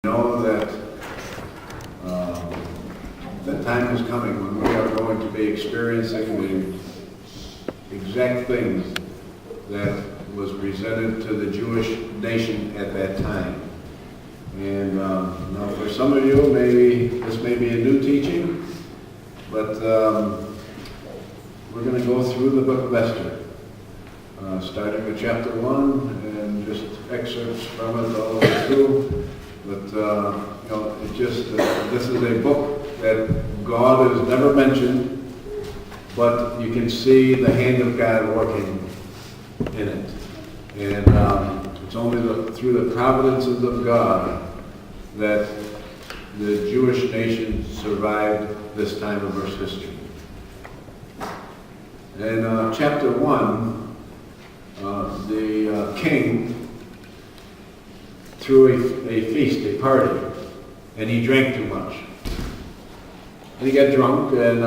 Know that the time is coming when we are going to be experiencing the exact things that was presented to the Jewish nation at that time. And now for some of you, maybe this may be a new teaching, but we're going to go through the book of Esther, starting with chapter 1 and just excerpts from it all the way through. But, this is a book that God has never mentioned, but you can see the hand of God working in it. And it's only through the providences of God that the Jewish nation survived this time of Earth's history. In chapter 1, the king threw a feast, a party, and he drank too much. And he got drunk, and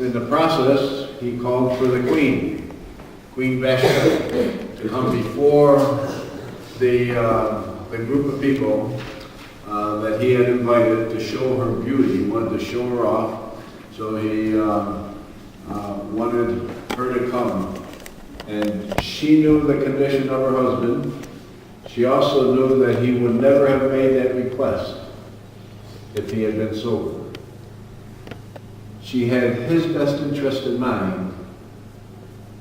in the process, he called for the queen, Queen Vashti, to come before the group of people that he had invited to show her beauty. He wanted to show her off, so he wanted her to come. And she knew the condition of her husband. She also knew that he would never have made that request if he had been sober. She had his best interest in mind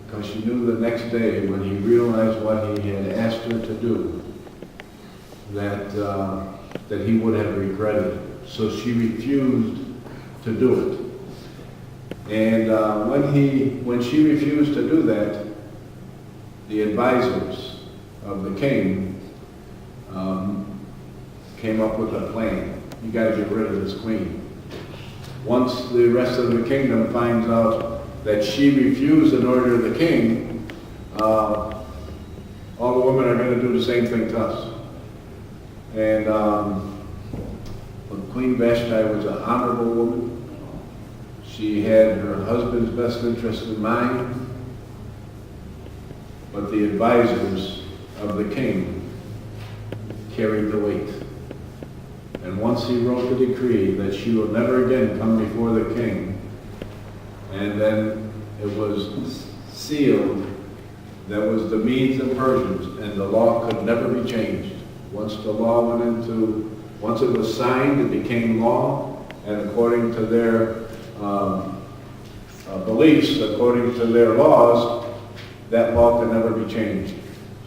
because she knew the next day when he realized what he had asked her to do that he would have regretted it. So she refused to do it. And when she refused to do that, the advisors of the king came up with a plan. You got to get rid of this queen. Once the rest of the kingdom finds out that she refused an order of the king, all the women are going to do the same thing to us. And Queen Vashti was an honorable woman. She had her husband's best interest in mind, but the advisors of the king carried the weight. And once he wrote the decree that she will never again come before the king, and then it was sealed, that was the Medes and Persians, and the law could never be changed. Once it was signed, it became law, and according to their beliefs, according to their laws, that law could never be changed.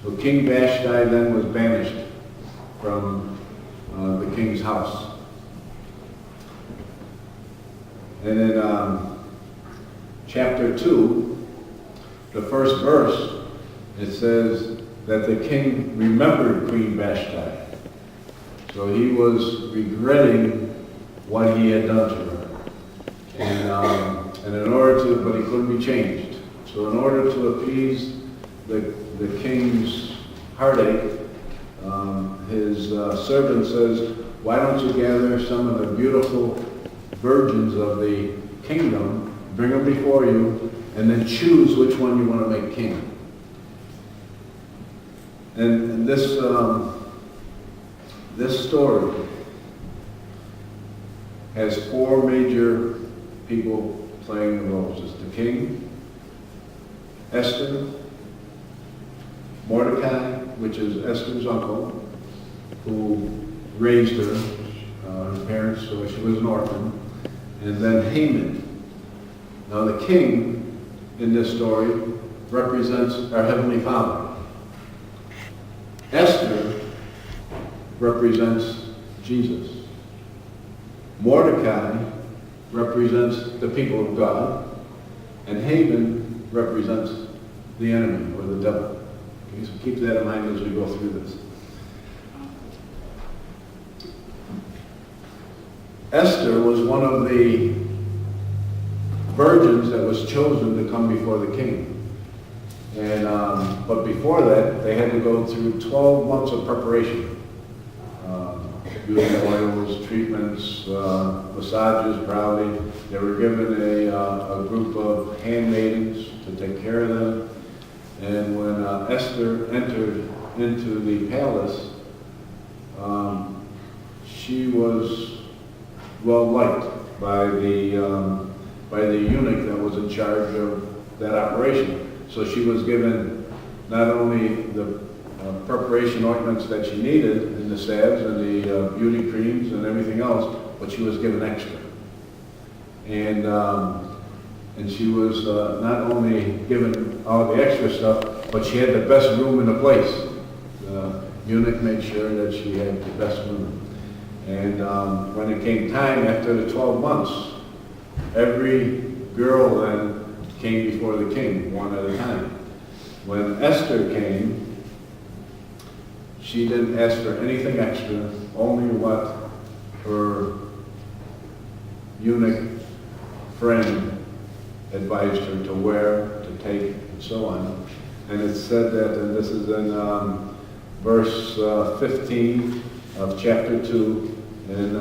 So King Vashti then was banished from the king's house. And in chapter 2, the first verse, it says that the king remembered Queen Vashti. So he was regretting what he had done to her. And in order to, but he couldn't be changed. So in order to appease the king's heartache, his servant says, why don't you gather some of the beautiful virgins of the kingdom, bring them before you, and then choose which one you want to make king. And this story has four major people playing the roles. It's the king, Esther, Mordecai, which is Esther's uncle, who raised her, her parents, so she was an orphan, and then Haman. Now the king in this story represents our Heavenly Father. Esther represents Jesus. Mordecai represents the people of God, and Haman represents the enemy or the devil. Okay, so keep that in mind as we go through this. Esther was one of the virgins that was chosen to come before the king. And but before that, they had to go through 12 months of preparation. Using oils, treatments, massages, probably. They were given a group of handmaidens to take care of them. And when Esther entered into the palace, she was well liked by the eunuch that was in charge of that operation. So she was given not only the preparation ointments that she needed, and the salves and the beauty creams and everything else, but she was given extra. And she was not only given all the extra stuff, but she had the best room in the place. The eunuch made sure that she had the best room. And when it came time after the 12 months, every girl then came before the king, one at a time. When Esther came, she didn't ask for anything extra, only what her eunuch friend advised her to wear, to take, and so on. And it said that, and this is in verse 15 of chapter 2, and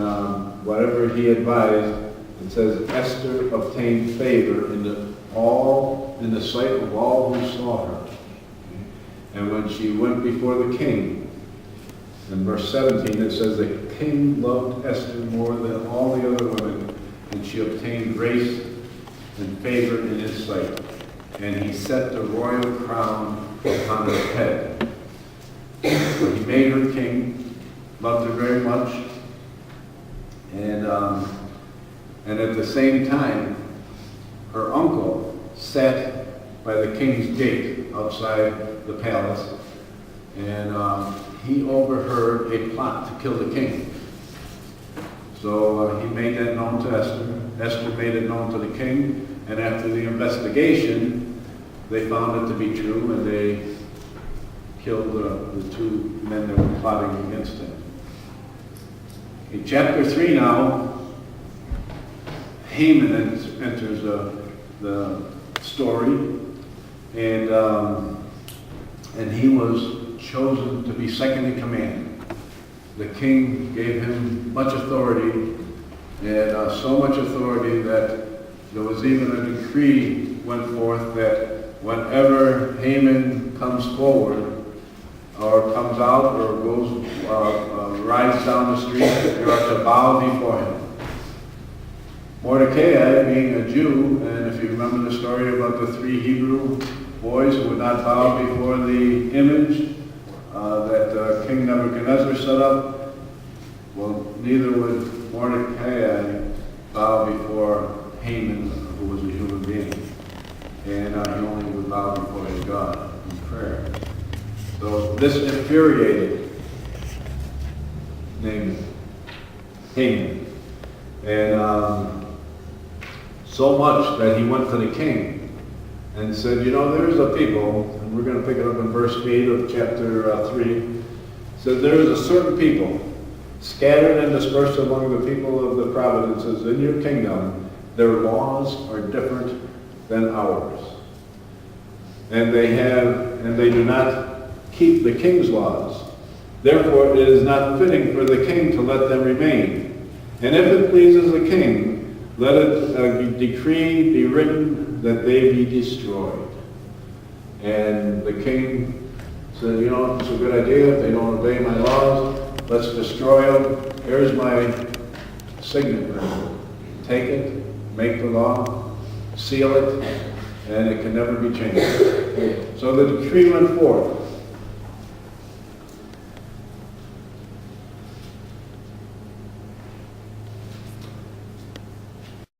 whatever he advised, it says, Esther obtained favor in the sight of all who saw her. And when she went before the king, in verse 17 it says, the king loved Esther more than all the other women, and she obtained grace and favor in his sight. And he set the royal crown upon her head. So he made her king, loved her very much, and at the same time, her uncle sat by the king's gate outside the palace, and he overheard a plot to kill the king. So he made that known to Esther. Esther made it known to the king, and after the investigation, they found it to be true, and they killed the two men that were plotting against him. In chapter 3 now, Haman enters the story, and he was chosen to be second in command. The king gave him much authority, and so much authority that there was even a decree went forth that whenever Haman comes forward, or comes out, or goes, rides down the street, you are to bow before him. Mordecai, being a Jew, and if you remember the story about the 3 Hebrew boys who would not bow before the image that King Nebuchadnezzar set up, well, neither would Mordecai bow before Haman, who was a human being. And he only would bow before his God in prayer. So this infuriated Haman. And so much that he went to the king and said, you know, there's a people, and we're going to pick it up in verse 8 of chapter 3, said there is a certain people scattered and dispersed among the people of the provinces in your kingdom. Their laws are different than ours. And they do not keep the king's laws. Therefore it is not fitting for the king to let them remain. And if it pleases the king, let a decree be written that they be destroyed. And the king said, you know, it's a good idea. If they don't obey my laws, let's destroy them. Here's my signature. Take it, make the law, seal it, and it can never be changed. So the decree went forth.